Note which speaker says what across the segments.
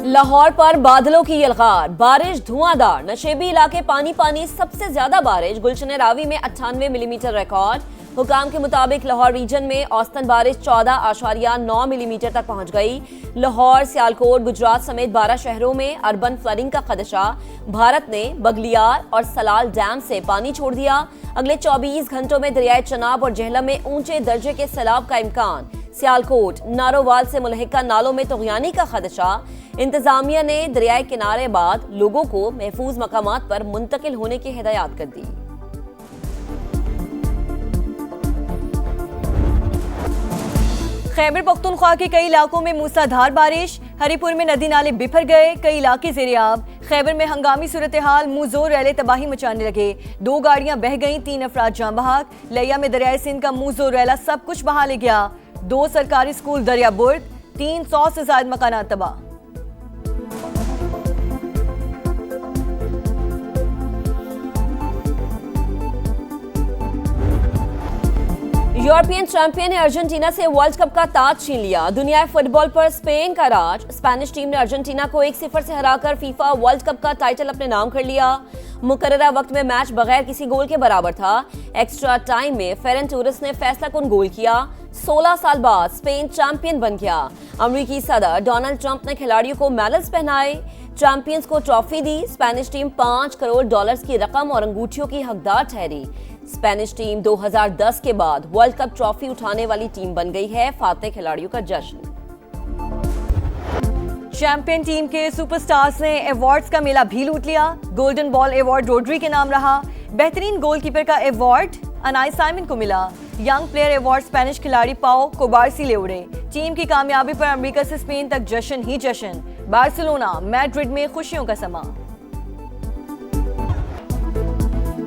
Speaker 1: लाहौर पर बादलों की यलगार, बारिश धुआंधार, नशेबी इलाके पानी पानी। सबसे ज्यादा बारिश गुलशन रावी में 98 मिलीमीटर रिकॉर्ड। हुकाम के मुताबिक लाहौर रीजन में औसतन बारिश 14.9 मिलीमीटर तक पहुंच गई। लाहौर, सियालकोट, गुजरात समेत 12 शहरों में अर्बन फ्लडिंग का खदशा। भारत ने बगलियार और सलाल डैम से पानी छोड़ दिया। अगले 24 घंटों में दरियाए चनाब और जेहलम में ऊंचे दर्जे के सैलाब का इम्कान। सियालकोट, नारोवाल से मुलहिका नालों में तुगयानी का खदशा। इंतजामिया ने दरियाए किनारे बाद लोगों को महफूज मकामात पर मुंतकिल होने की हिदायत कर दी।
Speaker 2: खैबर पख्तूनख्वा के कई इलाकों में मूसलाधार बारिश। हरीपुर में नदी नाले बिफर गए, कई इलाके ज़ेर-ए-आब। खैबर में हंगामी सूरत हाल, मुंह जोर रैले तबाही मचाने लगे। 2 गाड़ियां बह गईं, 3 अफराद जान बहक। लिया में दरियाए सिंध का मुंह जोर रैला सब कुछ बहा ले गया। 2 सरकारी स्कूल दरिया बुर्द, 300 से ज्यादा मकानात तबाह।
Speaker 1: यूरोपियन चैंपियन ने अर्जेंटीना से वर्ल्ड कप का ताज छीन लिया। दुनिया फुटबॉल पर स्पेन का राज। स्पेनिश टीम ने अर्जेंटीना को 1-0 से हराकर फीफा वर्ल्ड कप का टाइटल अपने नाम कर लिया। मुकर्ररा वक्त में मैच बगैर किसी गोल के बराबर था। एक्स्ट्रा टाइम में फेरन टोरेस ने फैसलाकुन गोल किया। 16 साल बाद स्पेन चैंपियन बन गया। अमेरिकी सदर डोनाल्ड ट्रंप ने खिलाड़ियों को मेडल्स पहनाए, चैंपियंस को ट्रॉफी दी। स्पेनिश टीम $5 करोड़ की रकम और अंगूठियों की हकदार ठहरी। स्पेनिश टीम 2010 के बाद वर्ल्ड कप ट्रॉफी उठाने वाली टीम बन गई है। फातेह खिलाड़ियों का जश्न।
Speaker 2: चैंपियन टीम के सुपरस्टार्स ने अवार्ड्स का मेला भी लूट लिया। गोल्डन बॉल अवार्ड रोड्री के नाम रहा। बेहतरीन गोलकीपर का अवार्ड अनाई साइमन को मिला। यंग प्लेयर अवार्ड स्पेनिश खिलाड़ी पाओ कोबार्सी ले उड़े। टीम की कामयाबी पर अमेरिका से स्पेन तक जश्न ही जश्न। बार्सिलोना, मैड्रिड में खुशियों का समा।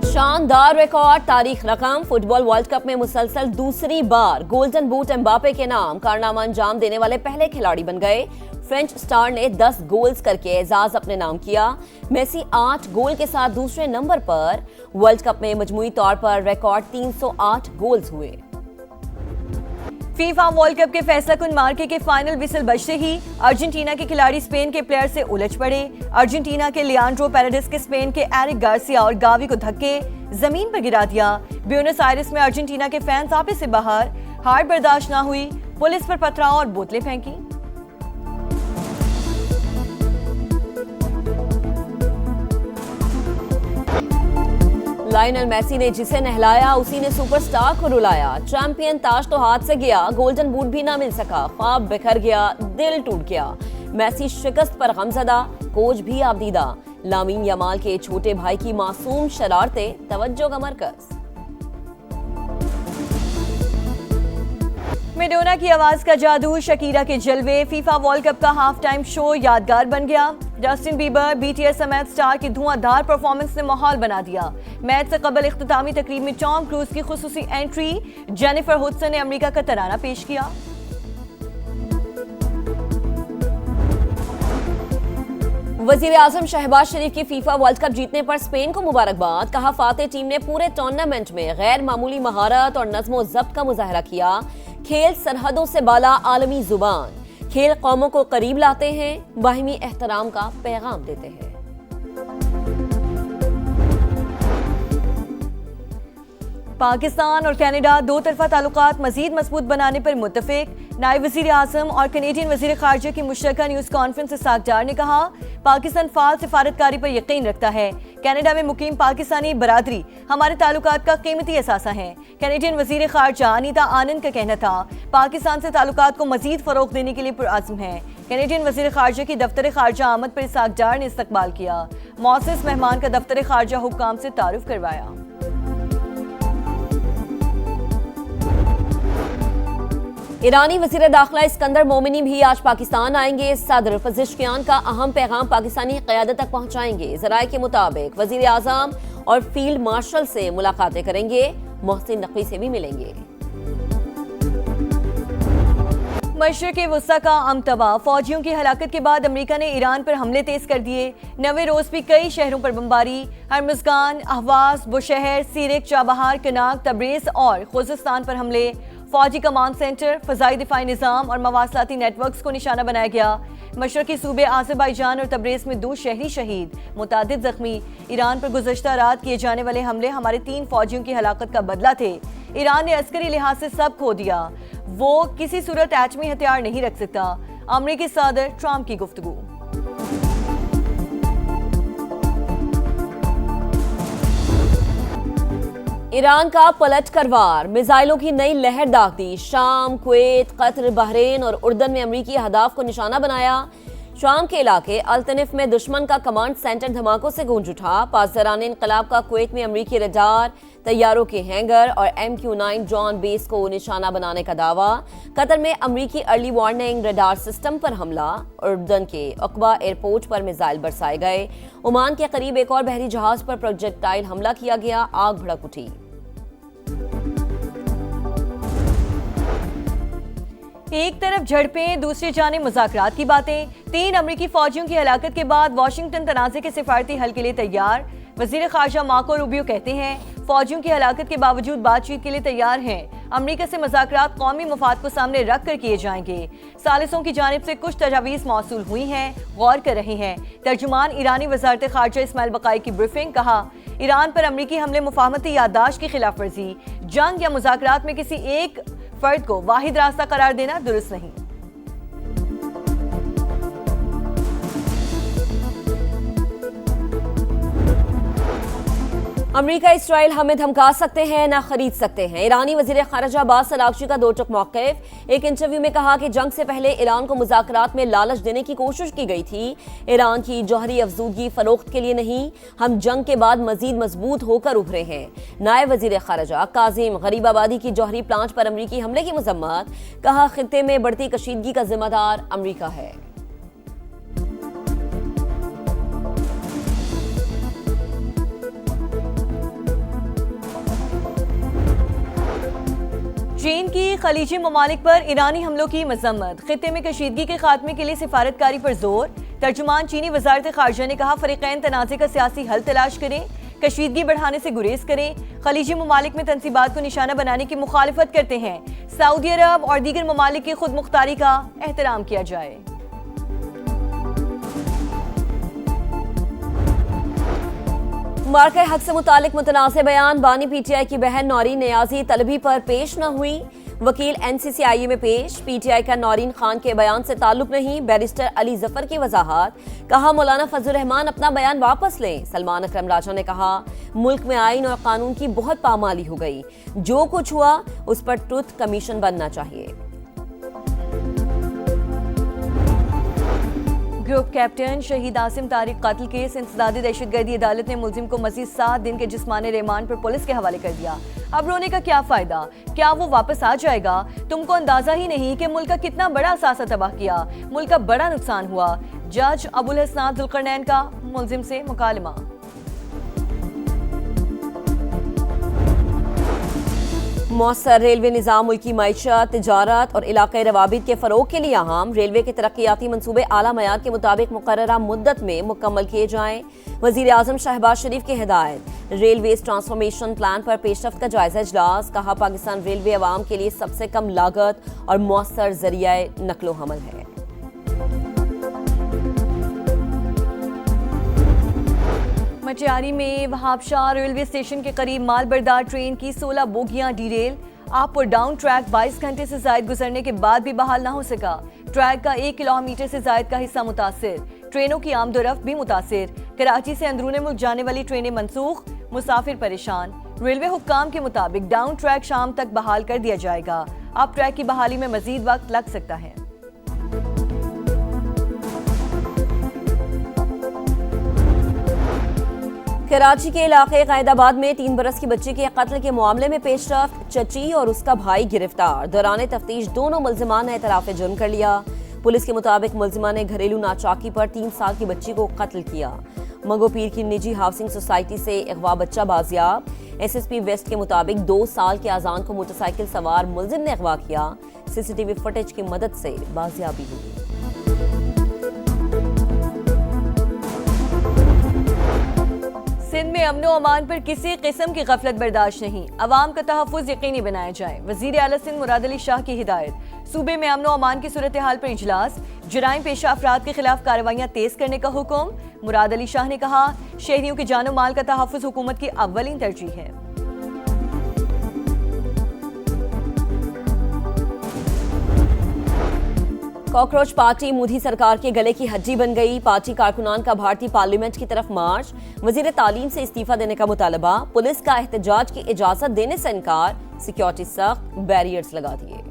Speaker 1: शानदार रिकॉर्ड, तारीख रकम। फुटबॉल वर्ल्ड कप में मुसलसल दूसरी बार गोल्डन बूट एम्बापे के नाम कारनामा अंजाम देने वाले पहले खिलाड़ी बन गए। फ्रेंच स्टार ने 10 गोल्स करके एजाज अपने नाम किया। मेसी 8 गोल के साथ दूसरे नंबर पर। वर्ल्ड कप में मजमूई तौर पर रिकॉर्ड 308 गोल्स हुए।
Speaker 2: फीफा वर्ल्ड कप के फैसलाकुन मार्के के फाइनल विसल बजते ही अर्जेंटीना के खिलाड़ी स्पेन के प्लेयर से उलझ पड़े। अर्जेंटीना के लियांड्रो पैराडिस के स्पेन के एरिक गार्सिया और गावी को धक्के जमीन पर गिरा दिया। ब्यूनस आयर्स में अर्जेंटीना के फैंस आपस से बाहर। हार बर्दाश्त न हुई, पुलिस पर पथराव और बोतलें फेंकी।
Speaker 1: लायनल मेसी ने जिसे नहलाया उसी ने सुपरस्टार को रुलाया। चैंपियन ताज तो हाथ से गया, गोल्डन बूट भी ना मिल सका। ख्वाब बिखर गया, दिल टूट गया। मेसी शिकस्त पर गमज़दा, कोच भी आबदीदा। लामीन यमाल के छोटे भाई की मासूम शरारतें तवज्जो का मरकज।
Speaker 2: मेडोना की आवाज का जादू, शकीरा के जलवे। फीफा वर्ल्ड कप का हाफ टाइम शो यादगार बन गया। जस्टिन बीबर, बीटीएस समेत स्टार की धुआंधार परफॉर्मेंस ने माहौल बना दिया। मैच से कबल इख्तितामी तकरीब में टॉम क्रूज की खुसूसी एंट्री। जेनिफर हुडसन ने अमेरिका का तराना पेश किया।
Speaker 1: वजीर आजम शहबाज शरीफ की फीफा वर्ल्ड कप जीतने पर स्पेन को मुबारकबाद। कहा फातेह टीम ने पूरे टूर्नामेंट में गैर मामूली महारत और नज़्मो ज़ब्त का मुजाहरा किया। खेल सरहदों से बाला आलमी जुबान। खेल कौमों को करीब लाते हैं, बाहिमी एहतराम का पैगाम देते हैं।
Speaker 2: पाकिस्तान और कनाडा दो तरफा ताल्लुकात मजीद मजबूत बनाने पर मुत्तफिक। नायब वजीर आजम और कनेडियन वजीर खारजा की मुश्तरका न्यूज कॉन्फ्रेंस से सागजार ने कहा, पाकिस्तान फाल सिफारतकारी पर यकीन रखता है। कनाडा में मुकीम पाकिस्तानी बरादरी हमारे ताल्लुकात का कीमती असासा है। कनेडियन वजीर खारजा अनीता आनंद का कहना था, पाकिस्तान से ताल्लुकात को मजीद फरोग देने के लिए पुरअज़्म है। कनेडियन वजीर खारजा की दफ्तर खारजा आमद पर सागजार ने इस्तकबाल किया। मौसस मेहमान का दफ्तर खारजा हुक्काम से तारुफ करवाया।
Speaker 1: ईरानी वज़ीर दाखिला इस्कंदर मोमिनी भी आज पाकिस्तान आएंगे। सदर पज़ेश्कियान का अहम पैगाम पाकिस्तानी क़यादत तक पहुंचाएंगे। ज़राए के मुताबिक वज़ीर आज़म और फील्ड मार्शल से मुलाकातें करेंगे। मोहसिन नकवी से भी मिलेंगे।
Speaker 2: मशरिक़ वुस्ता का अमतबा। फौजियों की हलाकत के बाद अमेरिका ने ईरान पर हमले तेज कर दिए। नवे रोज भी कई शहरों पर बमबारी। हरमुज़गान, Ahvaz, Bushahr, Seric, Chabahar, कनाक, Tabrez और खुज़स्तान पर हमले। फौजी कमांड सेंटर, फजाई दिफाई निज़ाम और मवासलाती नेटवर्क्स को निशाना बनाया गया। मशरकी सूबे आज़रबाईजान और तब्रेज़ में 2 शहरी शहीद, मुतादिद जख्मी। ईरान पर गुज़श्ता रात किए जाने वाले हमले हमारे 3 फौजियों की हलाकत का बदला थे। ईरान ने अस्करी लिहाज से सब खो दिया, वो किसी सूरत एटमी हथियार नहीं रख सकता। अमरीकी सदर ट्रंप की गुफ्तगू।
Speaker 1: ईरान का पलट कर वार, मिसाइलों की नई लहर दाग दी। शाम, कुवैत, कतर, बहरीन और उर्दन में अमरीकी अहदाफ को निशाना बनाया। शाम के इलाके अल्तनिफ में दुश्मन का कमांड सेंटर धमाकों से गूंज उठा। पासदारान इनकलाब का कुवैत में अमरीकी रडार, तैयारों के हैंगर और MQ-9 ड्रोन बेस को निशाना बनाने का दावा। कतर में अमरीकी अर्ली वार्निंग रडार सिस्टम पर हमला। उर्दन के अकबा एयरपोर्ट पर मिसाइल बरसाए गए। ओमान के करीब एक और बहरी जहाज पर प्रोजेक्टाइल हमला किया गया, आग भड़क उठी।
Speaker 2: एक तरफ झड़पें, दूसरी जानिब मुज़ाकरात की बातें। 3 अमरीकी फौजियों की हलाकत के बाद वाशिंगटन तनाज़े के सिफारती हल के लिए तैयार। वज़ीर ख़ारजा मार्को रूबियो कहते हैं फौजियों की हलाकत के बावजूद बातचीत के लिए तैयार हैं। अमरीका से मुज़ाकरात कौमी मफाद को सामने रख कर किए जाएंगे। सालिसों की जानिब से कुछ तजावीज़ मौसूल हुई हैं, गौर कर रहे हैं। तर्जुमान ईरानी वज़ारत ख़ारजा इस्माइल बक़ाई की ब्रीफिंग। कहा, ईरान पर अमरीकी हमले मुफाहमती याददाश्त की खिलाफ वर्जी। जंग या मुज़ाकरात में किसी एक फर्द को वाहिद रास्ता करार देना दुरुस्त नहीं।
Speaker 1: अमरीका इसराइल हमें धमका सकते हैं ना खरीद सकते हैं। ईरानी वजीर खारजा अब्बास अरागची का 2 टुक मौक़िफ़। एक इंटरव्यू में कहा कि जंग से पहले ईरान को मुज़ाकरात में लालच देने की कोशिश की गई थी। ईरान की जौहरी अफजूदगी फरोख्त के लिए नहीं, हम जंग के बाद मजीद मजबूत होकर उभरे हैं। नायब वजीर खारजा काजिम गरीबाबादी की जौहरी प्लांट पर अमरीकी हमले की मजम्मत। कहा, खित्ते में बढ़ती कशीदगी का जिम्मेदार अमरीका है।
Speaker 2: चीन की खलीजी ममालिक पर ईरानी हमलों की मजम्मत। खित्ते में कशीदगी के खात्मे के लिए सिफारतकारी पर जोर। तर्जुमान चीनी वजारत खारजा ने कहा, फरीकैन तनाज़े का सियासी हल तलाश करें, कशीदगी बढ़ाने से गुरेज करें। खलीजी ममालिक में तनसीबात को निशाना बनाने की मुखालिफत करते हैं। सऊदी अरब और दीगर ममालिक की खुद मुख्तारी का एहतराम किया जाए।
Speaker 1: मार्का हक से मुतालिक मुतनाज़े बयान। बानी PTI की बहन नौरीन नियाजी तलबी पर पेश न हुई। वकील NCCIA में पेश। PTI का नौरीन खान के बयान से ताल्लुक नहीं। बैरिस्टर अली जफर की वजाहत। कहा, मौलाना फजलुर रहमान अपना बयान वापस लें। सलमान अकरम राजा ने कहा, मुल्क में आइन और कानून की बहुत पामाली हो गई। जो कुछ हुआ उस पर ट्रुथ कमीशन बनना चाहिए।
Speaker 2: ग्रुप कैप्टन शहीद आसिम तारिक कत्ल केस इंसदादी दहशतगर्दी अदालत ने मुलजिम को मजीद 7 दिन के जिस्मानी रिमांड पर पुलिस के हवाले कर दिया। अब रोने का क्या फायदा, क्या वो वापस आ जाएगा? तुमको अंदाजा ही नहीं कि मुल्क का कितना बड़ा असासा तबाह किया, मुल्क का बड़ा नुकसान हुआ। जज अबुल हसनात जुल्करनैन का मुलजिम से मुकालमा।
Speaker 1: मौसर रेलवे निज़ाम मुल्की मईशत, तिजारत और इलाक़ाई रवाबित के फ़रोग़ के लिए अहम। रेलवे के तरक्याती मनसूबे आला मयार के मुताबिक मुकर्ररा मुद्दत में मुकम्मल किए जाएँ। वज़ीर आज़म शहबाज शरीफ की हिदायत। रेलवेज़ ट्रांसफॉर्मेशन प्लान पर पेशरफ्त का जायज़ा इजलास। कहा, पाकिस्तान रेलवे अवाम के लिए सबसे कम लागत और मौसर ज़रिया नकलो हमल है।
Speaker 2: मटियारी में वहाबशाह रेलवे स्टेशन के करीब मालबरदार ट्रेन की 16 बोगियां डीरेल। अप और डाउन ट्रैक 22 घंटे से जायद गुजरने के बाद भी बहाल ना हो सका। ट्रैक का 1 किलोमीटर से जायद का हिस्सा मुतासिर। ट्रेनों की आमदोरफ्त भी मुतासिर। कराची से अंदरूनी मुल्क जाने वाली ट्रेनें मनसूख, मुसाफिर परेशान। रेलवे हुक्काम के मुताबिक डाउन ट्रैक शाम तक बहाल कर दिया जाएगा। अप ट्रैक की बहाली में मजीद वक्त लग सकता है।
Speaker 1: कराची के इलाके कैदाबाद में 3 बरस की बच्ची के कत्ल के मामले में पेशरफ्त। चची और उसका भाई गिरफ्तार। दौरान तफ्तीश दोनों मुल्जिमान ने एतराफ़ जुर्म कर लिया। पुलिस के मुताबिक मुल्जिमा ने घरेलू नाचाकी पर 3 साल की बच्ची को कत्ल किया। मंगोपीर की निजी हाउसिंग सोसाइटी से अगवा बच्चा बाजियाब। SSP वेस्ट के मुताबिक 2 साल के आजान को मोटरसाइकिल सवार मुल्जिम ने अगवा किया। CCTV फुटेज की मदद से बाजियाबी हुई।
Speaker 2: सिंध में अमनो अमान पर किसी किस्म की गफलत बर्दाश्त नहीं, अवाम का तहफ़्फ़ुज़ यकीनी बनाया जाए। वज़ीर आला सिंध मुराद अली शाह की हिदायत। सूबे में अमनो अमान की सूरत हाल पर इजलास, जराइम पेशा अफराद के खिलाफ कार्रवाइयाँ तेज करने का हुक्म। मुराद अली शाह ने कहा, शहरियों की जानो माल का तहफ़्फ़ुज़ हुकूमत की अव्वलीन तरजीह है।
Speaker 1: कॉकरोच पार्टी मोदी सरकार के गले की हड्डी बन गई। पार्टी कारकुनान का भारतीय पार्लियामेंट की तरफ मार्च, वजीर तालीम से इस्तीफा देने का मुतालबा, पुलिस का एहतजाज की इजाजत देने से इनकार, सिक्योरिटी सख्त, बैरियर्स लगा दिए।